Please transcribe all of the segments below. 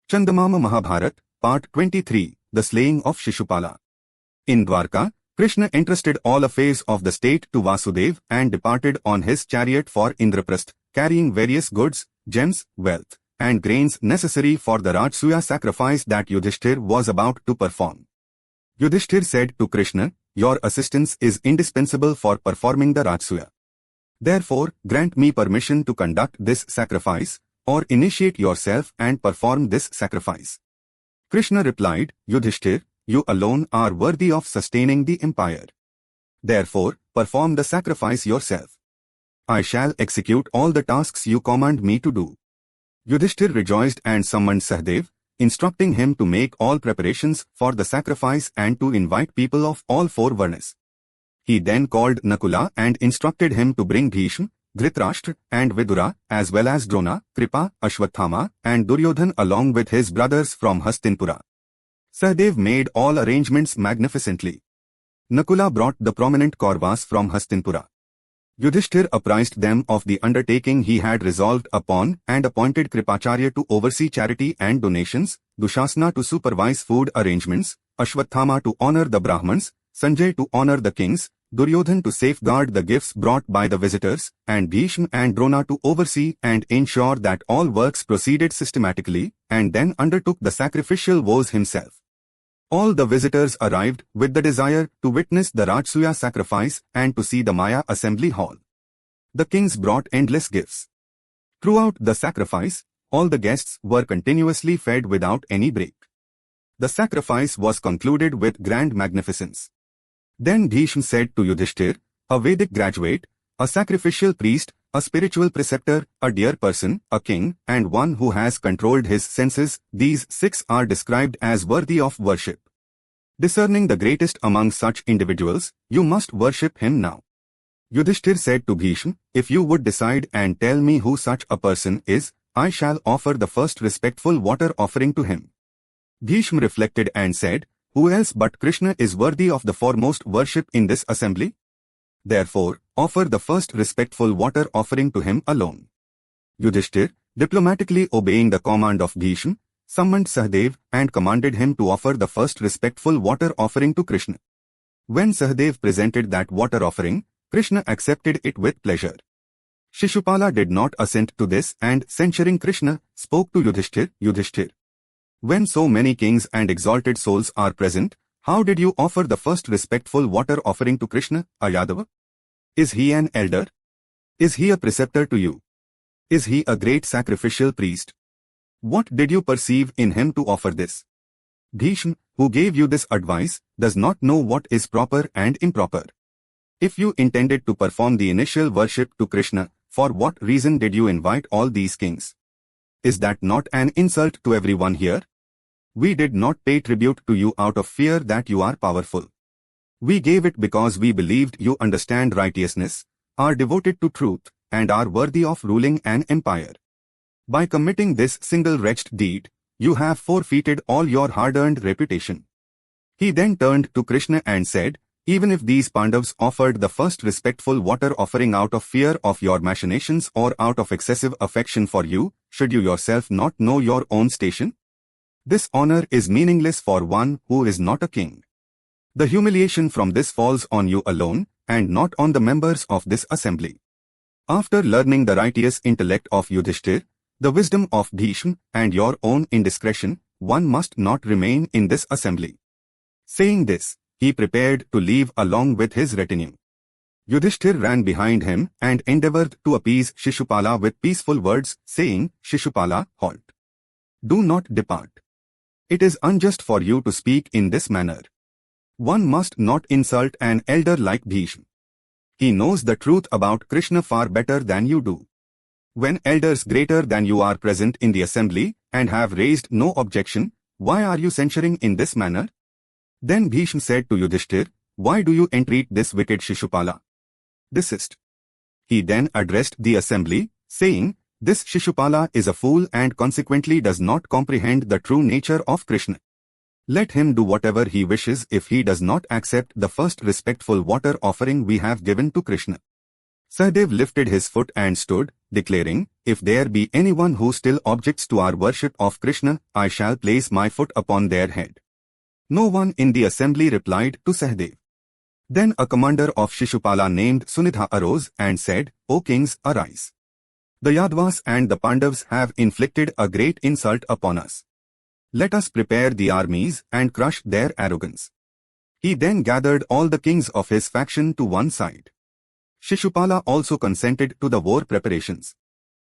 Chandamama Mahabharata, Part 23, The Slaying of Shishupala. In Dwarka, Krishna entrusted all affairs of the state to Vasudeva and departed on his chariot for Indraprastha, carrying various goods, gems, wealth, and grains necessary for the Rajsuya sacrifice that Yudhishthir was about to perform. Yudhishthir said to Krishna, "Your assistance is indispensable for performing the Rajsuya. Therefore, grant me permission to conduct this sacrifice, or initiate yourself and perform this sacrifice." Krishna replied, "Yudhishthir, you alone are worthy of sustaining the empire. Therefore, perform the sacrifice yourself. I shall execute all the tasks you command me to do." Yudhishthir rejoiced and summoned Sahadev, instructing him to make all preparations for the sacrifice and to invite people of all four varnas. He then called Nakula and instructed him to bring Bhishma, Dhritarashtra, and Vidura, as well as Drona, Kripa, Ashwathama, and Duryodhan along with his brothers from Hastinapura. Sahadev made all arrangements magnificently. Nakula brought the prominent Kauravas from Hastinapura. Yudhishthir apprised them of the undertaking he had resolved upon and appointed Kripacharya to oversee charity and donations, Dushasana to supervise food arrangements, Ashwathama to honor the Brahmins, Sanjay to honor the kings, Duryodhan to safeguard the gifts brought by the visitors, and Bhishma and Drona to oversee and ensure that all works proceeded systematically, and then undertook the sacrificial vows himself. All the visitors arrived with the desire to witness the Rajsuya sacrifice and to see the Maya assembly hall. The kings brought endless gifts. Throughout the sacrifice, all the guests were continuously fed without any break. The sacrifice was concluded with grand magnificence. Then Bhishma said to Yudhishthir, "A Vedic graduate, a sacrificial priest, a spiritual preceptor, a dear person, a king, and one who has controlled his senses, these six are described as worthy of worship. Discerning the greatest among such individuals, you must worship him now." Yudhishthir said to Bhishma, "If you would decide and tell me who such a person is, I shall offer the first respectful water offering to him." Bhishma reflected and said, "Who else but Krishna is worthy of the foremost worship in this assembly? Therefore, offer the first respectful water offering to him alone." Yudhishthir, diplomatically obeying the command of Bhishma, summoned Sahadev and commanded him to offer the first respectful water offering to Krishna. When Sahadev presented that water offering, Krishna accepted it with pleasure. Shishupala did not assent to this and, censuring Krishna, spoke to Yudhishthir, "Yudhishthir, when so many kings and exalted souls are present, how did you offer the first respectful water offering to Krishna, a Yadava? Is he an elder? Is he a preceptor to you? Is he a great sacrificial priest? What did you perceive in him to offer this? Bhishma, who gave you this advice, does not know what is proper and improper. If you intended to perform the initial worship to Krishna, for what reason did you invite all these kings? Is that not an insult to everyone here? We did not pay tribute to you out of fear that you are powerful. We gave it because we believed you understand righteousness, are devoted to truth, and are worthy of ruling an empire. By committing this single wretched deed, you have forfeited all your hard-earned reputation." He then turned to Krishna and said, "Even if these Pandavas offered the first respectful water offering out of fear of your machinations or out of excessive affection for you, should you yourself not know your own station? This honor is meaningless for one who is not a king. The humiliation from this falls on you alone, and not on the members of this assembly." After learning the righteous intellect of Yudhishthir, the wisdom of Bhishma, and your own indiscretion, one must not remain in this assembly. Saying this, he prepared to leave along with his retinue. Yudhishthir ran behind him and endeavored to appease Shishupala with peaceful words, saying, "Shishupala, halt. Do not depart. It is unjust for you to speak in this manner. One must not insult an elder like Bhishma. He knows the truth about Krishna far better than you do. When elders greater than you are present in the assembly and have raised no objection, why are you censuring in this manner?" Then Bhishma said to Yudhishthir, "Why do you entreat this wicked Shishupala? Desist." He then addressed the assembly, saying, "This Shishupala is a fool and consequently does not comprehend the true nature of Krishna. Let him do whatever he wishes if he does not accept the first respectful water offering we have given to Krishna." Sahadev lifted his foot and stood, declaring, "If there be anyone who still objects to our worship of Krishna, I shall place my foot upon their head." No one in the assembly replied to Sahadev. Then a commander of Shishupala named Sunidha arose and said, "O kings, arise. The Yadavas and the Pandavas have inflicted a great insult upon us. Let us prepare the armies and crush their arrogance." He then gathered all the kings of his faction to one side. Shishupala also consented to the war preparations.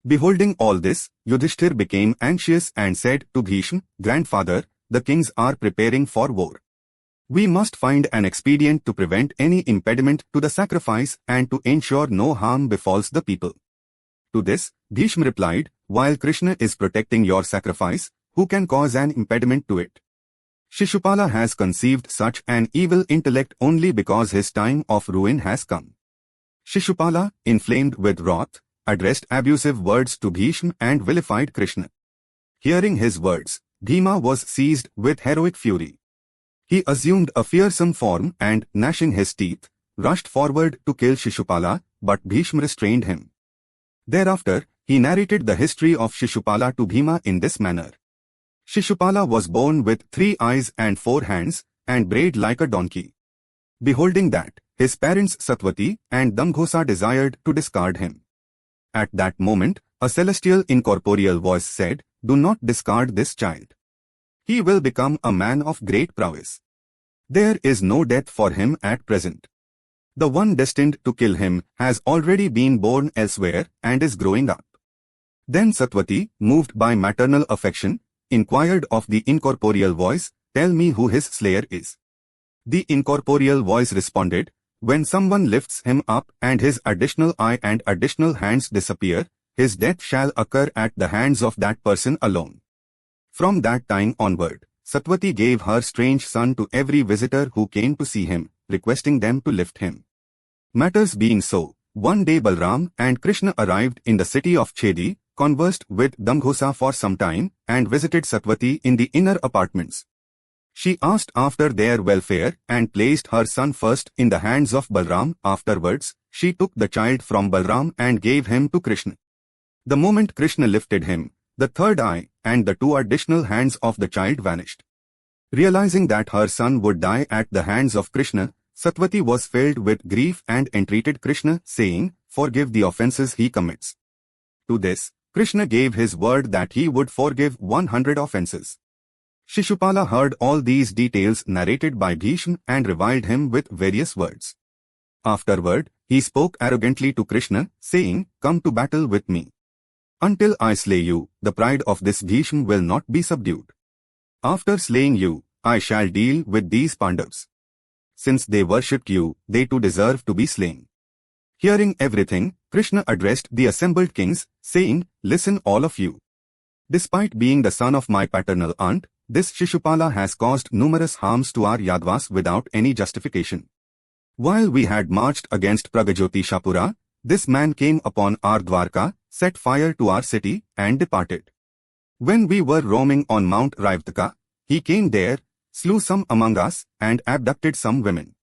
Beholding all this, Yudhishthir became anxious and said to Bhishma, "Grandfather, the kings are preparing for war. We must find an expedient to prevent any impediment to the sacrifice and to ensure no harm befalls the people." To this, Bhishma replied, "While Krishna is protecting your sacrifice, who can cause an impediment to it? Shishupala has conceived such an evil intellect only because his time of ruin has come." Shishupala, inflamed with wrath, addressed abusive words to Bhishma and vilified Krishna. Hearing his words, Bhima was seized with heroic fury. He assumed a fearsome form and, gnashing his teeth, rushed forward to kill Shishupala, but Bhishma restrained him. Thereafter, he narrated the history of Shishupala to Bhima in this manner. Shishupala was born with 3 eyes and 4 hands, and brayed like a donkey. Beholding that, his parents Satvati and Damghosa desired to discard him. At that moment, a celestial incorporeal voice said, "Do not discard this child. He will become a man of great prowess. There is no death for him at present. The one destined to kill him has already been born elsewhere and is growing up." Then Satvati, moved by maternal affection, inquired of the incorporeal voice, "Tell me who his slayer is." The incorporeal voice responded, "When someone lifts him up and his additional eye and additional hands disappear, his death shall occur at the hands of that person alone." From that time onward, Satvati gave her strange son to every visitor who came to see him, requesting them to lift him. Matters being so, one day Balram and Krishna arrived in the city of Chedi, conversed with Damghosa for some time, and visited Satvati in the inner apartments. She asked after their welfare and placed her son first in the hands of Balram. Afterwards, she took the child from Balram and gave him to Krishna. The moment Krishna lifted him, the 3rd eye and the 2 additional hands of the child vanished. Realizing that her son would die at the hands of Krishna, Satvati was filled with grief and entreated Krishna, saying, "Forgive the offences he commits." To this, Krishna gave his word that he would forgive 100 offences. Shishupala heard all these details narrated by Bhishma and reviled him with various words. Afterward, he spoke arrogantly to Krishna, saying, "Come to battle with me. Until I slay you, the pride of this Bhishma will not be subdued. After slaying you, I shall deal with these Pandavas. Since they worshipped you, they too deserve to be slain." Hearing everything, Krishna addressed the assembled kings, saying, "Listen all of you. Despite being the son of my paternal aunt, this Shishupala has caused numerous harms to our Yadavas without any justification. While we had marched against Pragajotishapura, this man came upon our Dwarka, set fire to our city, and departed. When we were roaming on Mount Raivataka, he came there, slew some among us, and abducted some women.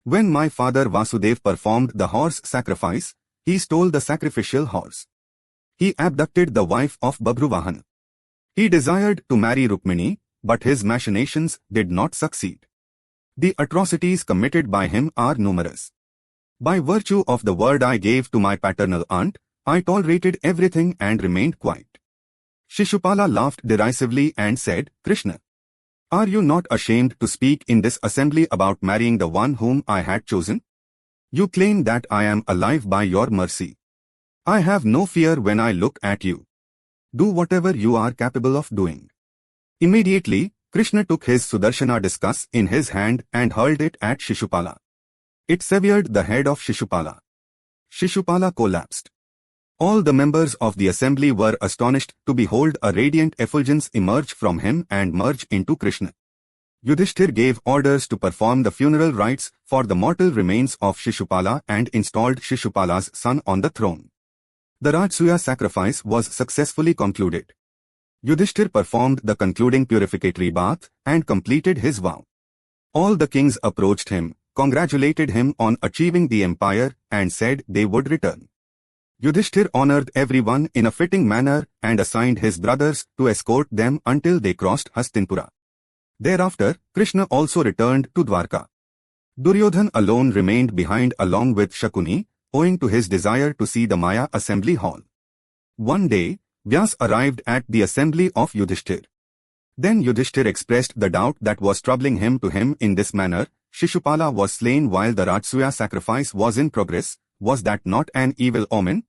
When my father Vasudev performed the horse sacrifice, he stole the sacrificial horse. He abducted the wife of Babruvahan. He desired to marry Rukmini, but his machinations did not succeed. The atrocities committed by him are numerous. By virtue of the word I gave to my paternal aunt, I tolerated everything and remained quiet." Shishupala laughed derisively and said, "Krishna, are you not ashamed to speak in this assembly about marrying the one whom I had chosen? You claim that I am alive by your mercy. I have no fear when I look at you. Do whatever you are capable of doing." Immediately, Krishna took his Sudarshana discus in his hand and hurled it at Shishupala. It severed the head of Shishupala. Shishupala collapsed. All the members of the assembly were astonished to behold a radiant effulgence emerge from him and merge into Krishna. Yudhishthir gave orders to perform the funeral rites for the mortal remains of Shishupala and installed Shishupala's son on the throne. The Rajsuya sacrifice was successfully concluded. Yudhishthir performed the concluding purificatory bath and completed his vow. All the kings approached him, congratulated him on achieving the empire and said they would return. Yudhishthir honored everyone in a fitting manner and assigned his brothers to escort them until they crossed Hastinapura. Thereafter, Krishna also returned to Dwarka. Duryodhan alone remained behind along with Shakuni, owing to his desire to see the Maya assembly hall. One day, Vyas arrived at the assembly of Yudhishthir. Then Yudhishthir expressed the doubt that was troubling him to him in this manner: Shishupala was slain while the Rajsuya sacrifice was in progress. Was that not an evil omen?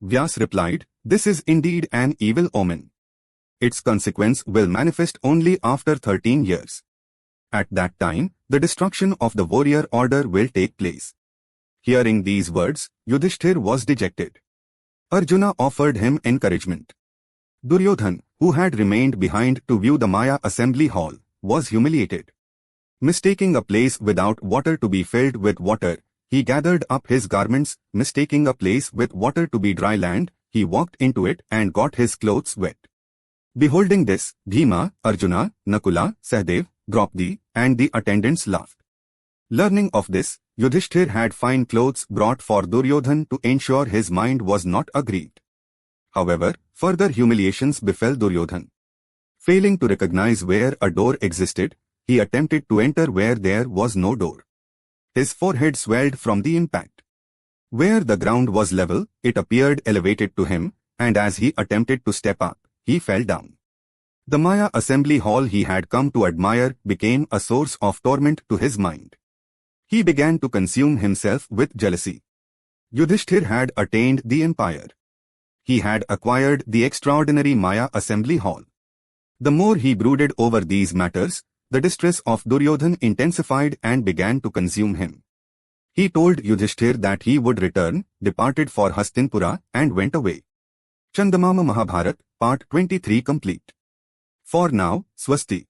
Vyas replied, "This is indeed an evil omen. Its consequence will manifest only after 13 years. At that time, the destruction of the warrior order will take place." Hearing these words, Yudhishthir was dejected. Arjuna offered him encouragement. Duryodhan, who had remained behind to view the Maya assembly hall, was humiliated. Mistaking a place without water to be filled with water, he gathered up his garments. Mistaking a place with water to be dry land, he walked into it and got his clothes wet. Beholding this, Bhima, Arjuna, Nakula, Sahadev, Draupadi, and the attendants laughed. Learning of this, Yudhishthir had fine clothes brought for Duryodhan to ensure his mind was not aggrieved. However, further humiliations befell Duryodhan. Failing to recognize where a door existed, he attempted to enter where there was no door. His forehead swelled from the impact. Where the ground was level, it appeared elevated to him, and as he attempted to step up, he fell down. The Maya assembly hall he had come to admire became a source of torment to his mind. He began to consume himself with jealousy. Yudhishthir had attained the empire. He had acquired the extraordinary Maya assembly hall. The more he brooded over these matters, the distress of Duryodhan intensified and began to consume him. He told Yudhishthir that he would return, departed for Hastinapura, and went away. Chandamama Mahabharata, Part 23 complete. For now, Swasti.